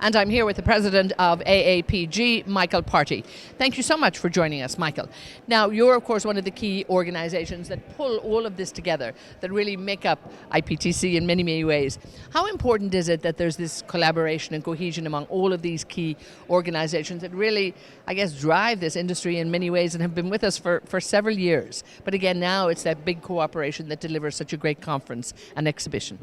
And I'm here with the president of AAPG, Michael Party. Thank you so much for joining us, Michael. Now, you're, of course, one of the key organizations that pull all of this together, that really make up IPTC in many, many ways. How important is it that there's this collaboration and cohesion among all of these key organizations that really, I guess, drive this industry in many ways and have been with us for several years? But again, now it's that big cooperation that delivers such a great conference and exhibition.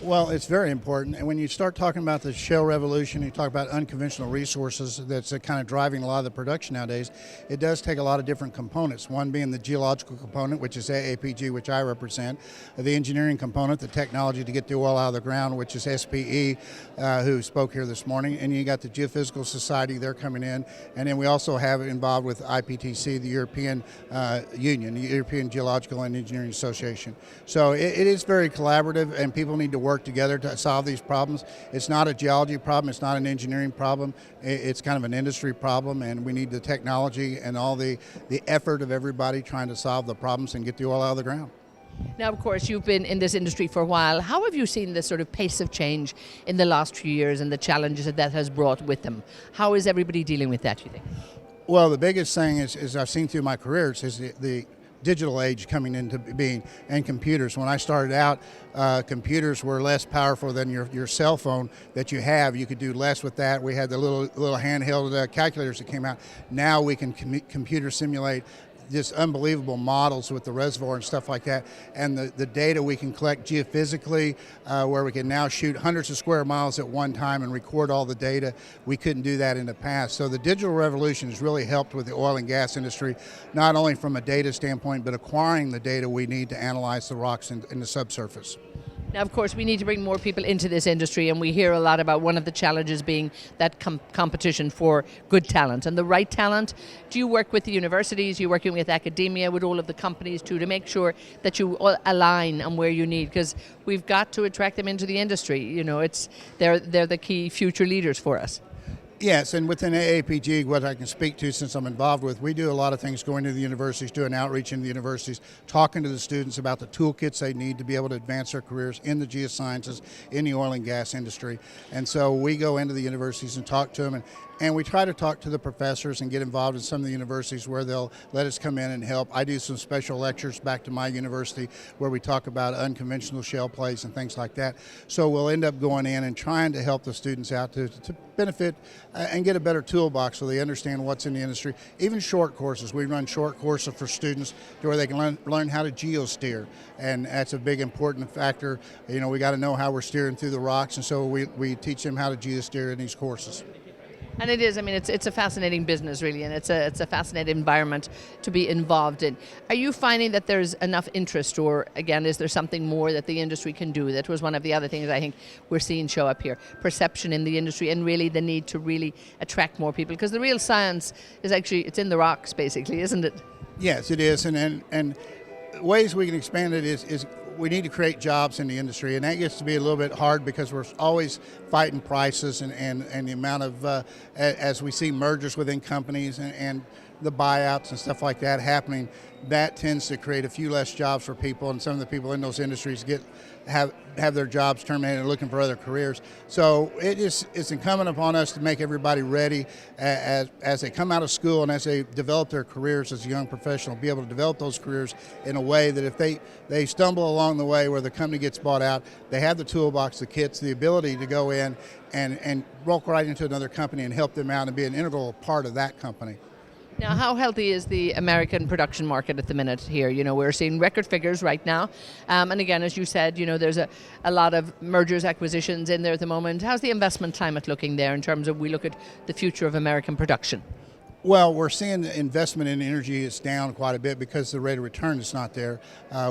Well, it's very important. And when you start talking about the shale revolution, you talk about unconventional resources that's kind of driving a lot of the production nowadays, it does take a lot of different components. One being the geological component, which is AAPG, which I represent, the engineering component, the technology to get the oil out of the ground, which is SPE, who spoke here this morning. And you got the Geophysical Society, they're coming in. And then we also have it involved with IPTC, the European Union, the European Geological and Engineering Association. So it is very collaborative, and people need to work together to solve these problems. It's not a geology problem, it's not an engineering problem, it's kind of an industry problem, and we need the technology and all the effort of everybody trying to solve the problems and get the oil out of the ground. Now, of course, you've been in this industry for a while. How have you seen this sort of pace of change in the last few years and the challenges that has brought with them? How is everybody dealing with that, you think? Well, the biggest thing is I've seen through my careers is the digital age coming into being, and computers. When I started out, computers were less powerful than your cell phone that you have. You could do less with that. We had the little handheld calculators that came out. Now we can computer simulate just unbelievable models with the reservoir and stuff like that, and the data we can collect geophysically, where we can now shoot hundreds of square miles at one time and record all the data. We couldn't do that in the past. So the digital revolution has really helped with the oil and gas industry, not only from a data standpoint, but acquiring the data we need to analyze the rocks in the subsurface. Now, of course, we need to bring more people into this industry, and we hear a lot about one of the challenges being that competition for good talent and the right talent. Do you work with the universities, you're working with academia, with all of the companies too, to make sure that you all align on where you need? Because we've got to attract them into the industry. You know, they're the key future leaders for us. Yes, and within AAPG, what I can speak to since I'm involved with, we do a lot of things going to the universities, doing outreach in the universities, talking to the students about the toolkits they need to be able to advance their careers in the geosciences, in the oil and gas industry. And so we go into the universities and talk to them, and we try to talk to the professors and get involved in some of the universities where they'll let us come in and help. I do some special lectures back to my university where we talk about unconventional shale plays and things like that. So we'll end up going in and trying to help the students out to benefit and get a better toolbox so they understand what's in the industry. Even short courses. We run short courses for students to where they can learn how to geosteer, and that's a big important factor. You know, we got to know how we're steering through the rocks, and so we teach them how to geosteer in these courses. And it is, I mean, it's a fascinating business, really, and it's a fascinating environment to be involved in. Are you finding that there's enough interest, or, again, is there something more that the industry can do? That was one of the other things I think we're seeing show up here. Perception in the industry, and really the need to really attract more people. Because the real science is actually, it's in the rocks, basically, isn't it? Yes, it is, and ways we can expand it is we need to create jobs in the industry, and that gets to be a little bit hard because we're always fighting prices and the amount of, as we see mergers within companies and the buyouts and stuff like that happening, that tends to create a few less jobs for people, and some of the people in those industries have their jobs terminated and looking for other careers. So it's incumbent upon us to make everybody ready as they come out of school and as they develop their careers as a young professional, be able to develop those careers in a way that if they stumble along the way where the company gets bought out, they have the toolbox, the kits, the ability to go in and walk right into another company and help them out and be an integral part of that company. Now, how healthy is the American production market at the minute here? You know, we're seeing record figures right now. And again, as you said, you know, there's a lot of mergers, acquisitions in there at the moment. How's the investment climate looking there in terms of we look at the future of American production? Well, we're seeing the investment in energy is down quite a bit because the rate of return is not there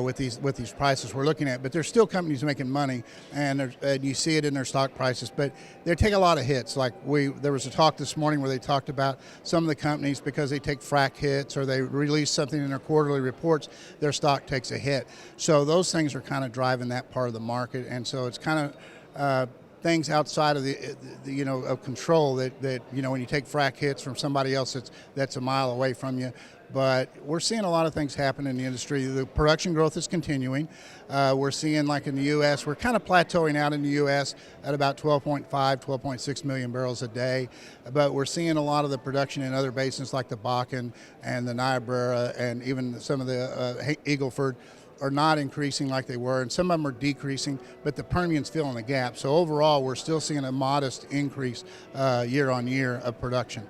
with these prices we're looking at. But there's still companies making money, and you see it in their stock prices. But they take a lot of hits. Like there was a talk this morning where they talked about some of the companies, because they take frac hits or they release something in their quarterly reports, their stock takes a hit. So those things are kind of driving that part of the market, and so it's kind of things outside of of control that when you take frac hits from somebody else that's a mile away from you. But we're seeing a lot of things happen in the industry. The production growth is continuing. We're seeing, like in the U.S., we're kind of plateauing out in the U.S. at about 12.5, 12.6 million barrels a day. But we're seeing a lot of the production in other basins like the Bakken and the Niobrara and even some of the Eagle Ford are not increasing like they were, and some of them are decreasing, but the Permian's filling the gap. So overall, we're still seeing a modest increase year on year of production.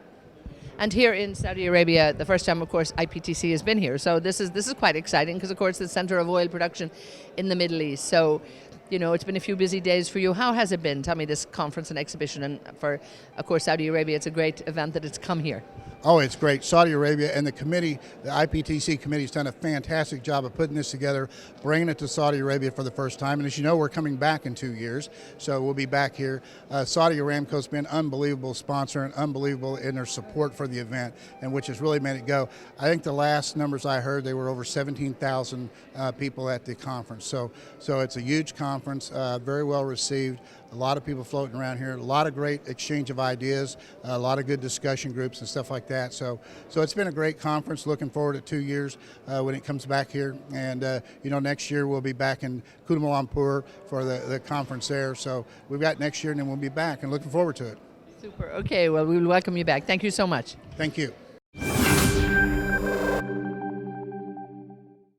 And here in Saudi Arabia, the first time, of course, IPTC has been here. So this is quite exciting because, of course, it's the center of oil production in the Middle East. So, it's been a few busy days for you. How has it been? Tell me, this conference and exhibition. And for, of course, Saudi Arabia, it's a great event that it's come here. Oh, it's great. Saudi Arabia and the committee, the IPTC committee, has done a fantastic job of putting this together, bringing it to Saudi Arabia for the first time. And as you know, we're coming back in 2 years, so we'll be back here. Saudi Aramco's been an unbelievable sponsor and unbelievable in their support for the event, and which has really made it go. I think the last numbers I heard, they were over 17,000 people at the conference. So it's a huge conference, very well received. A lot of people floating around here, a lot of great exchange of ideas, a lot of good discussion groups and stuff like that. So it's been a great conference. Looking forward to 2 years when it comes back here. And, next year we'll be back in Kuala Lumpur for the conference there. So we've got next year and then we'll be back and looking forward to it. Super. Okay, well, we will welcome you back. Thank you so much. Thank you.